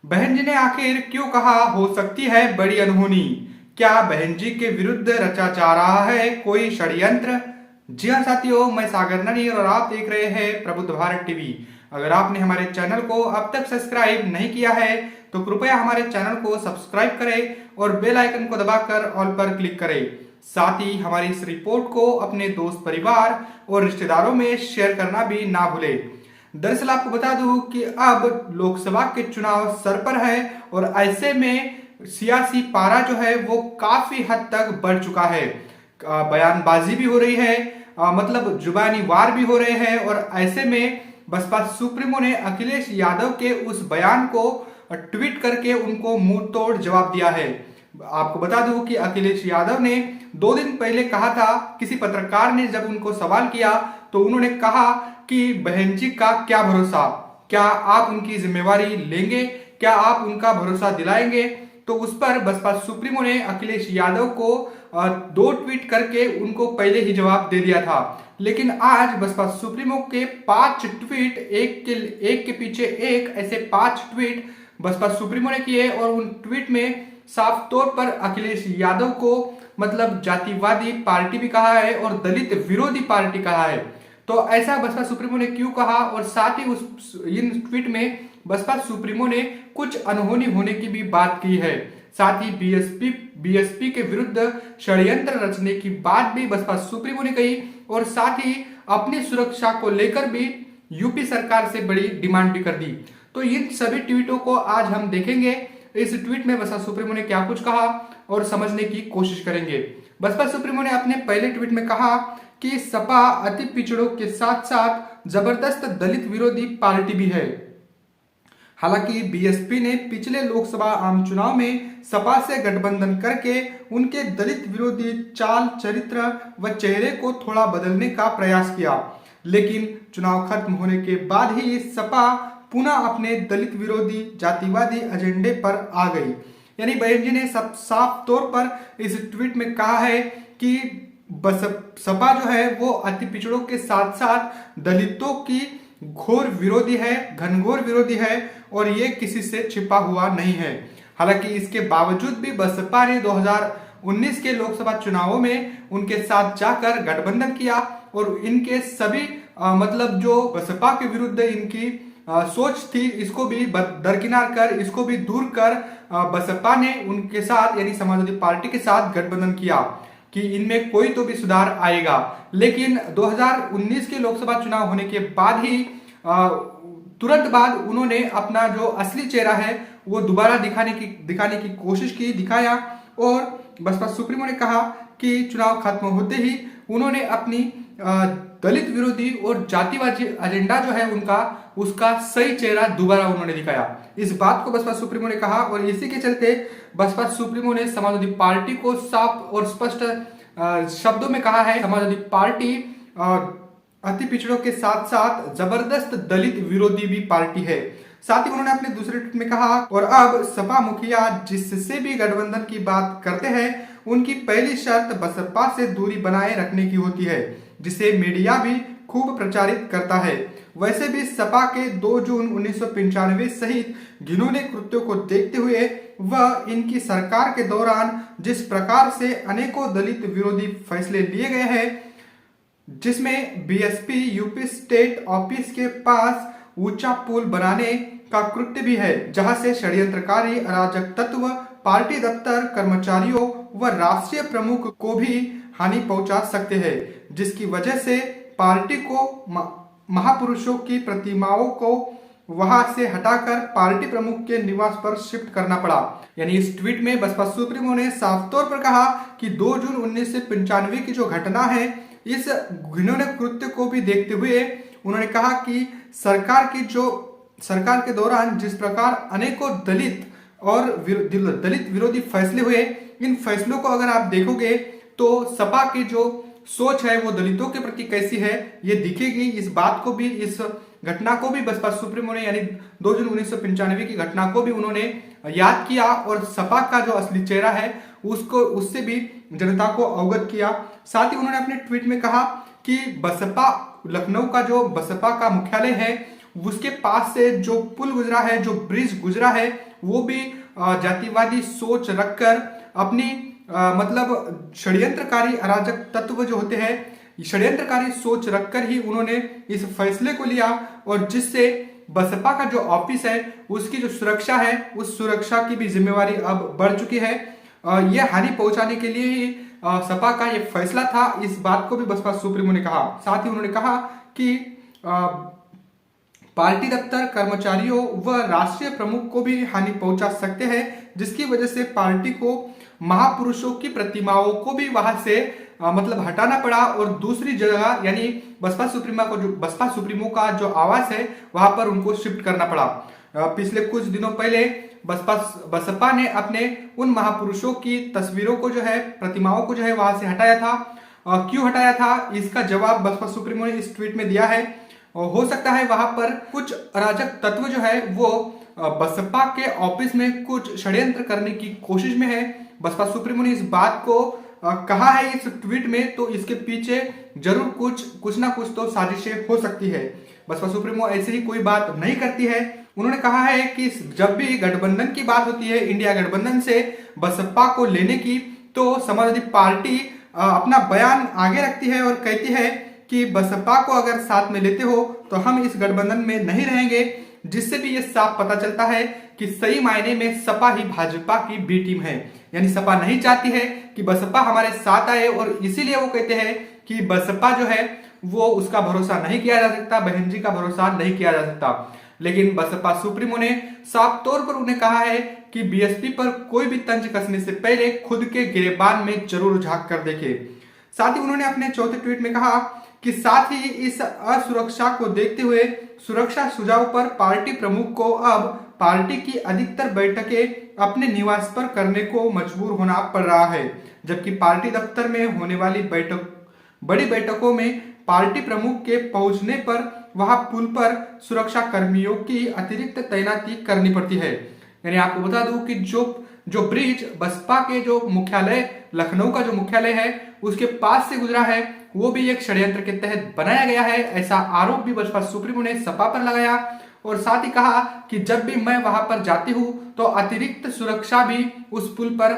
बहन जी ने आखिर क्यों कहा हो सकती है बड़ी अनहोनी? क्या बहन जी के विरुद्ध रचा जा रहा है कोई षड्यंत्र? जी हाँ साथियों, मैं सागर ननी और आप देख रहे हैं प्रबुद्ध भारत टीवी। अगर आपने हमारे चैनल को अब तक सब्सक्राइब नहीं किया है तो कृपया हमारे चैनल को सब्सक्राइब करें और बेल आइकन को दबाकर ऑल पर क्लिक करें। साथ ही हमारी इस रिपोर्ट को अपने दोस्त, परिवार और रिश्तेदारों में शेयर करना भी ना भूलें। दरअसल आपको बता दूं कि अब लोकसभा के चुनाव सर पर है और ऐसे में सियासी पारा जो है वो काफी हद तक बढ़ चुका है। बयानबाजी भी हो रही है, मतलब जुबानी वार भी हो रहे हैं और ऐसे में बसपा सुप्रीमो ने अखिलेश यादव के उस बयान को ट्वीट करके उनको मुंह तोड़ जवाब दिया है। आपको बता दूं कि अखिलेश यादव ने 2 दिन पहले कहा था, किसी पत्रकार ने जब उनको सवाल किया तो उन्होंने कहा कि बहन जी का क्या भरोसा, क्या आप उनकी जिम्मेवारी लेंगे, क्या आप उनका भरोसा दिलाएंगे? तो उस पर बसपा सुप्रीमो ने अखिलेश यादव को 2 ट्वीट करके उनको पहले ही जवाब दे दिया था। लेकिन आज बसपा सुप्रीमो के 5 ट्वीट, एक के पीछे एक, ऐसे 5 ट्वीट बसपा सुप्रीमो ने किए और उन ट्वीट में साफ तौर पर अखिलेश यादव को मतलब जातिवादी पार्टी भी कहा है और दलित विरोधी पार्टी कहा है। तो ऐसा बसपा सुप्रीमो ने क्यों कहा, और साथ ही इन ट्वीट में बसपा सुप्रीमो ने कुछ अनहोनी होने की भी बात की है। साथ ही बीएसपी के विरुद्ध षड्यंत्र रचने की बात भी बसपा सुप्रीमो ने कही और साथ ही अपनी सुरक्षा को लेकर भी यूपी सरकार से बड़ी डिमांड भी कर दी। तो इन सभी ट्वीटों को आज हम देखेंगे। इस ट्वीट में बसपा सुप्रीमो ने क्या कुछ कहा और समझने की कोशिश करेंगे। बसपा सुप्रीमो ने अपने पहले ट्वीट में कहा कि सपा अति पिछड़ों के साथ साथ जबरदस्त दलित विरोधी पार्टी भी है। हालांकि बीएसपी ने पिछले लोकसभा आम चुनाव में सपा से गठबंधन करके उनके दलित विरोधी चाल, चरित्र व चेहरे को थोड़ा बदलने का प्रयास किया, लेकिन चुनाव खत्म होने के बाद ही सपा पुनः अपने दलित विरोधी जातिवादी एजेंडे पर आ गई। यानी बहन जी ने सब साफ तौर पर इस ट्वीट में कहा है कि बस सपा जो है वो अति पिछड़ों के साथ साथ दलितों की घोर विरोधी है, घनघोर विरोधी है और ये किसी से छिपा हुआ नहीं है। हालांकि इसके बावजूद भी बसपा ने 2019 के लोकसभा चुनावों में उनके साथ जाकर गठबंधन किया और इनके सभी मतलब जो बसपा के विरुद्ध इनकी सोच थी, इसको भी दरकिनार कर, इसको भी दूर कर बसपा ने उनके साथ यानी समाजवादी पार्टी के साथ गठबंधन किया कि इनमें कोई तो भी सुधार आएगा। लेकिन 2019 के लोकसभा चुनाव होने के बाद ही तुरंत बाद उन्होंने अपना जो असली चेहरा है वो दोबारा दिखाने की कोशिश की, दिखाया और बसपा सुप्रीमो ने कहा कि चुनाव खत्म होते ही उन्होंने अपनी दलित विरोधी और जातिवादी एजेंडा जो है उनका, उसका सही चेहरा दोबारा उन्होंने दिखाया। इस बात को बसपा सुप्रीमो ने कहा और इसी के चलते बसपा सुप्रीमो ने समाजवादी पार्टी को साफ और स्पष्ट शब्दों में कहा है, समाजवादी पार्टी अति पिछड़ों के साथ साथ जबरदस्त दलित विरोधी भी पार्टी है। साथ ही उन्होंने अपने दूसरे ट्वीट में कहा, और अब सपा मुखिया जिससे भी गठबंधन की बात करते हैं उनकी पहली शर्त बसपा से दूरी बनाए रखने की होती है, जिसे मीडिया भी खूब प्रचारित करता है। वैसे भी सपा के 2 जून 1995 सहित घिनौने कृत्यों को देखते हुए वह इनकी सरकार के दौरान जिस प्रकार से अनेकों दलित विरोधी फैसले लिए गए हैं, जिसमें बीएसपी यूपी स्टेट ऑफिस के पास ऊंचा पुल बनाने का कृत्य भी है, जहां से षड्यंत्रकारी अराजक तत्व पार्टी दफ्तर, कर्मचारियों व राष्ट्रीय प्रमुख को भी हानि पहुंचा सकते हैं, जिसकी वजह से पार्टी को महापुरुषों की प्रतिमाओं को वहां से हटाकर पार्टी प्रमुख के निवास पर शिफ्ट करना पड़ा। यानी इस ट्वीट में बसपा सुप्रीमो ने साफ तौर पर कहा कि 2 जून 1995 की जो घटना है, इस घिनौने कृत्य को भी देखते हुए उन्होंने कहा कि सरकार के दौरान जिस प्रकार अनेकों दलित और दलित विरोधी फैसले हुए, इन फैसलों को अगर आप देखोगे तो सपा की जो सोच है वो दलितों के प्रति कैसी है ये दिखेगी। इस बात को भी, इस घटना को भी बसपा सुप्रीमो ने यानी 2 जून 1995 की घटना को भी उन्होंने याद किया और सपा का जो असली चेहरा है उससे भी जनता को अवगत किया। साथ ही उन्होंने अपने ट्वीट में कहा कि बसपा लखनऊ का जो बसपा का मुख्यालय है उसके पास से जो पुल गुजरा है, जो ब्रिज गुजरा है, वो भी जातिवादी सोच रखकर अपनी मतलब षड्यंत्रकारी अराजक तत्व जो होते हैं, षड्यंत्रकारी सोच रखकर ही उन्होंने इस फैसले को लिया, और जिससे बसपा का जो ऑफिस है उसकी जो सुरक्षा है उस सुरक्षा की भी जिम्मेवारी अब बढ़ चुकी है। यह हानि पहुंचाने के लिए ही सपा का ये फैसला था। इस बात को भी बसपा सुप्रीमो ने कहा। साथ ही उन्होंने कहा कि पार्टी दफ्तर, कर्मचारियों व राष्ट्रीय प्रमुख को भी हानि पहुंचा सकते हैं, जिसकी वजह से पार्टी को महापुरुषों की प्रतिमाओं को भी वहां से मतलब हटाना पड़ा और दूसरी जगह यानी बसपा सुप्रीमो का जो आवास है वहां पर उनको शिफ्ट करना पड़ा। पिछले कुछ दिनों पहले बसपा ने अपने उन महापुरुषों की तस्वीरों को जो है, प्रतिमाओं को जो है वहां से हटाया था। क्यों हटाया था, इसका जवाब बसपा सुप्रीमो ने इस ट्वीट में दिया है। हो सकता है वहां पर कुछ अराजक तत्व जो है वो बसपा के ऑफिस में कुछ षड्यंत्र करने की कोशिश में है। बसपा सुप्रीमो ने इस बात को कहा है इस ट्वीट में, तो इसके पीछे जरूर कुछ ना कुछ तो साजिशें हो सकती है। बसपा सुप्रीमो ऐसे ही कोई बात नहीं करती है। उन्होंने कहा है कि जब भी गठबंधन की बात होती है, इंडिया गठबंधन से बसपा को लेने की, तो समाजवादी पार्टी अपना बयान आगे रखती है और कहती है कि बसपा को अगर साथ में लेते हो तो हम इस गठबंधन में नहीं रहेंगे, जिससे भी ये साफ पता चलता है कि सही मायने में सपा ही भाजपा की बी टीम है। यानी सपा नहीं चाहती है कि बसपा हमारे साथ आए, और इसीलिए वो कहते हैं कि बसपा जो है वो उसका भरोसा नहीं किया जा सकता, बहन जी का भरोसा नहीं किया जा सकता। लेकिन बसपा सुप्रीमो ने साफ तौर पर उन्हें कहा है कि बीएसपी पर कोई भी तंज कसने से पहले खुद के गिरेबान में जरूर झांक कर देखे। साथ ही उन्होंने अपने चौथे ट्वीट में कहा कि साथ ही इस असुरक्षा को देखते हुए सुरक्षा सुझाव पर पार्टी प्रमुख को अब पार्टी की अधिकतर बैठकें अपने निवास पर करने को मजबूर होना पड़ रहा है, जबकि पार्टी दफ्तर में होने वाली बड़ी बैठकों में पार्टी प्रमुख के पहुंचने पर वहां पुल पर सुरक्षा कर्मियों की अतिरिक्त तैनाती करनी पड़ती है। यानी आपको बता दूं कि जो ब्रिज बसपा के जो मुख्यालय, लखनऊ का जो मुख्यालय है उसके पास से गुजरा है, वो भी एक षड्यंत्र के तहत बनाया गया है। ऐसा आरोप भी बसपा सुप्रीमो ने सपा पर लगाया, और साथ ही कहा कि जब भी मैं वहां पर जाती हूं तो अतिरिक्त सुरक्षा भी उस पुल पर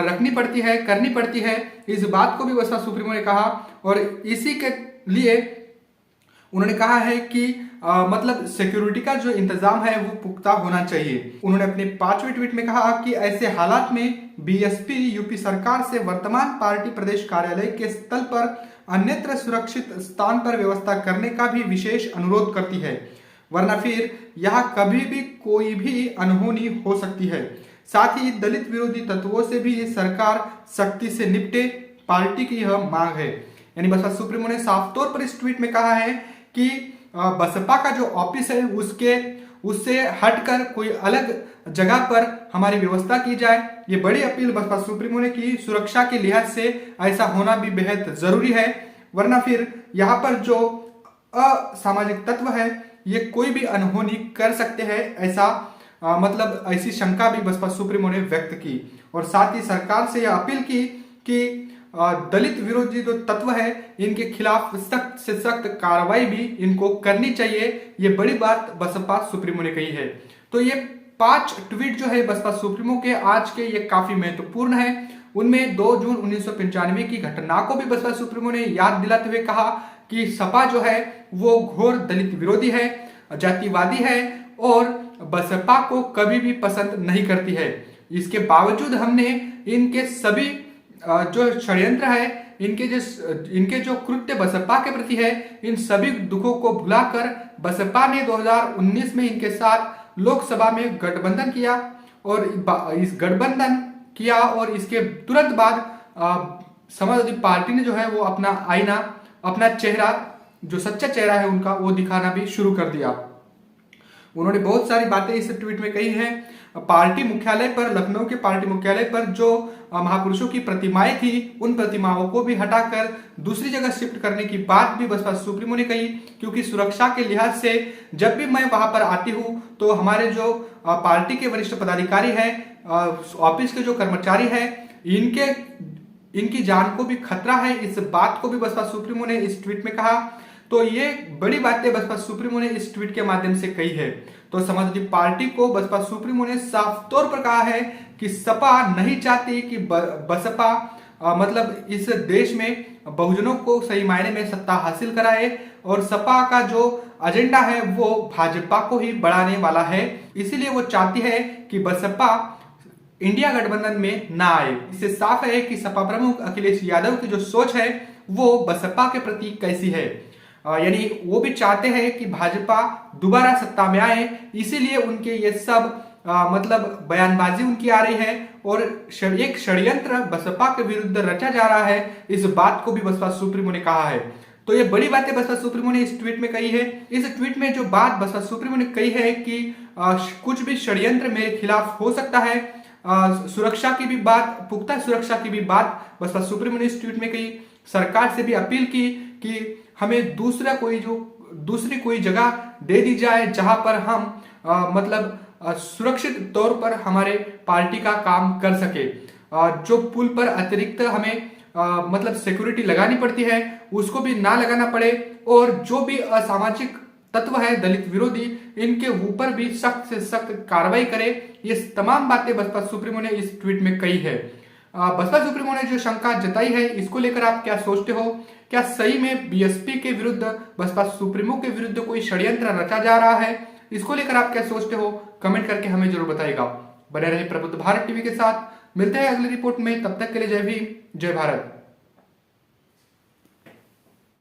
रखनी पड़ती है, करनी पड़ती है। इस बात को भी बसपा सुप्रीमो ने कहा, और इसी के लिए उन्होंने कहा है कि मतलब सिक्योरिटी का जो इंतजाम है वो पुख्ता होना चाहिए। उन्होंने अपने 5वें ट्वीट में कहा कि ऐसे हालात में बीएसपी यूपी सरकार से वर्तमान पार्टी प्रदेश कार्यालय के स्थल पर अन्यत्र सुरक्षित स्थान पर व्यवस्था करने का भी विशेष अनुरोध करती है, वरना फिर यहाँ कभी भी कोई भी अनहोनी हो सकती है। साथ ही दलित विरोधी तत्वों से भी उसकी सख्ती से निपटे, पार्टी की यह मांग है। यानी बसपा सुप्रीमो ने साफ तौर पर इस ट्वीट में कहा है कि बसपा का जो ऑफिस है उससे हटकर कोई अलग जगह पर हमारी व्यवस्था की जाए। ये बड़ी अपील बसपा सुप्रीमो ने की। सुरक्षा के लिहाज से ऐसा होना भी बेहद जरूरी है, वरना फिर यहाँ पर जो असामाजिक तत्व है ये कोई भी अनहोनी कर सकते हैं। ऐसा मतलब ऐसी शंका भी बसपा सुप्रीमो ने व्यक्त की, और साथ ही सरकार से यह अपील की कि दलित विरोधी जो तत्व है इनके खिलाफ सख्त से सख्त कार्रवाई भी इनको करनी चाहिए। ये बड़ी बात बसपा सुप्रीमो ने कही है। तो ये 5 ट्वीट जो है बसपा सुप्रीमो के आज के, ये काफी महत्वपूर्ण है। उनमें 2 जून 1995 की घटना को भी बसपा सुप्रीमो ने याद दिलाते हुए कहा कि सपा जो है वो घोर दलित विरोधी है, जातिवादी है और बसपा को कभी भी पसंद नहीं करती है। इसके बावजूद हमने इनके सभी जो षड्यंत्र है, इनके जो कृत्य बसपा के प्रति है, इन सभी दुखों को भुलाकर बसपा ने 2019 में इनके साथ लोकसभा में गठबंधन किया, और इस गठबंधन किया और इसके तुरंत बाद समाजवादी पार्टी ने जो है वो अपना आईना, अपना चेहरा, जो सच्चा चेहरा है उनका, वो दिखाना भी शुरू कर दिया। उन्होंने बहुत सारी बातें इस ट्वीट में कही हैं। पार्टी मुख्यालय पर, लखनऊ के पार्टी मुख्यालय पर जो महापुरुषों की प्रतिमाएं थी, उन प्रतिमाओं को भी हटाकर दूसरी जगह शिफ्ट करने की बात भी बसपा सुप्रीमो ने कही, क्योंकि सुरक्षा के लिहाज से जब भी मैं वहां पर आती हूं तो हमारे जो पार्टी के वरिष्ठ पदाधिकारी है, ऑफिस के जो कर्मचारी है, इनकी जान को भी खतरा है। इस बात को भी बसपा सुप्रीमो ने इस ट्वीट में कहा। तो ये बड़ी बातें बसपा सुप्रीमो ने इस ट्वीट के माध्यम से कही है। तो समाजवादी पार्टी को बसपा सुप्रीमो ने साफ तौर पर कहा है कि सपा नहीं चाहती कि बसपा मतलब इस देश में बहुजनों को सही मायने में सत्ता हासिल कराए, और सपा का जो एजेंडा है वो भाजपा को ही बढ़ाने वाला है। इसीलिए वो चाहती है कि बसपा इंडिया गठबंधन में ना आए। इससे साफ है कि सपा प्रमुख अखिलेश यादव की जो सोच है वो बसपा के प्रति कैसी है, यानी वो भी चाहते हैं कि भाजपा दोबारा सत्ता में आए। इसीलिए उनके ये सब मतलब बयानबाजी उनकी आ रही है, और एक षड्यंत्र बसपा के विरुद्ध रचा जा रहा है, इस बात को भी बसपा सुप्रीमो ने कहा है। तो ये बड़ी बातें बसपा सुप्रीमो ने इस ट्वीट में कही है। इस ट्वीट में जो बात बसपा सुप्रीमो ने कही है कि कुछ भी षड्यंत्र मेरे खिलाफ हो सकता है, सुरक्षा की भी बात, पुख्ता सुरक्षा की भी बात बसपा सुप्रीमो ने इस ट्वीट में कही। सरकार से भी अपील की कि हमें दूसरी कोई जगह दे दी जाए जहां पर हम मतलब सुरक्षित तौर पर हमारे पार्टी का काम कर सके। जो पुल पर अतिरिक्त हमें मतलब सिक्योरिटी लगानी पड़ती है उसको भी ना लगाना पड़े, और जो भी असामाजिक तत्व है दलित विरोधी, इनके ऊपर भी सख्त से सख्त कार्रवाई करे। ये तमाम बातें बसपा सुप्रीमो ने इस ट्वीट में कही है। बसपा सुप्रीमो ने जो शंका जताई है इसको लेकर आप क्या सोचते हो? क्या सही में बीएसपी के विरुद्ध, बसपा सुप्रीमो के विरुद्ध कोई षड्यंत्र रचा जा रहा है? इसको लेकर आप क्या सोचते हो? कमेंट करके हमें जरूर बताइएगा। बने रहे प्रबुद्ध भारत टीवी के साथ, मिलते हैं अगली रिपोर्ट में, तब तक के लिए जय भीम, जय भारत।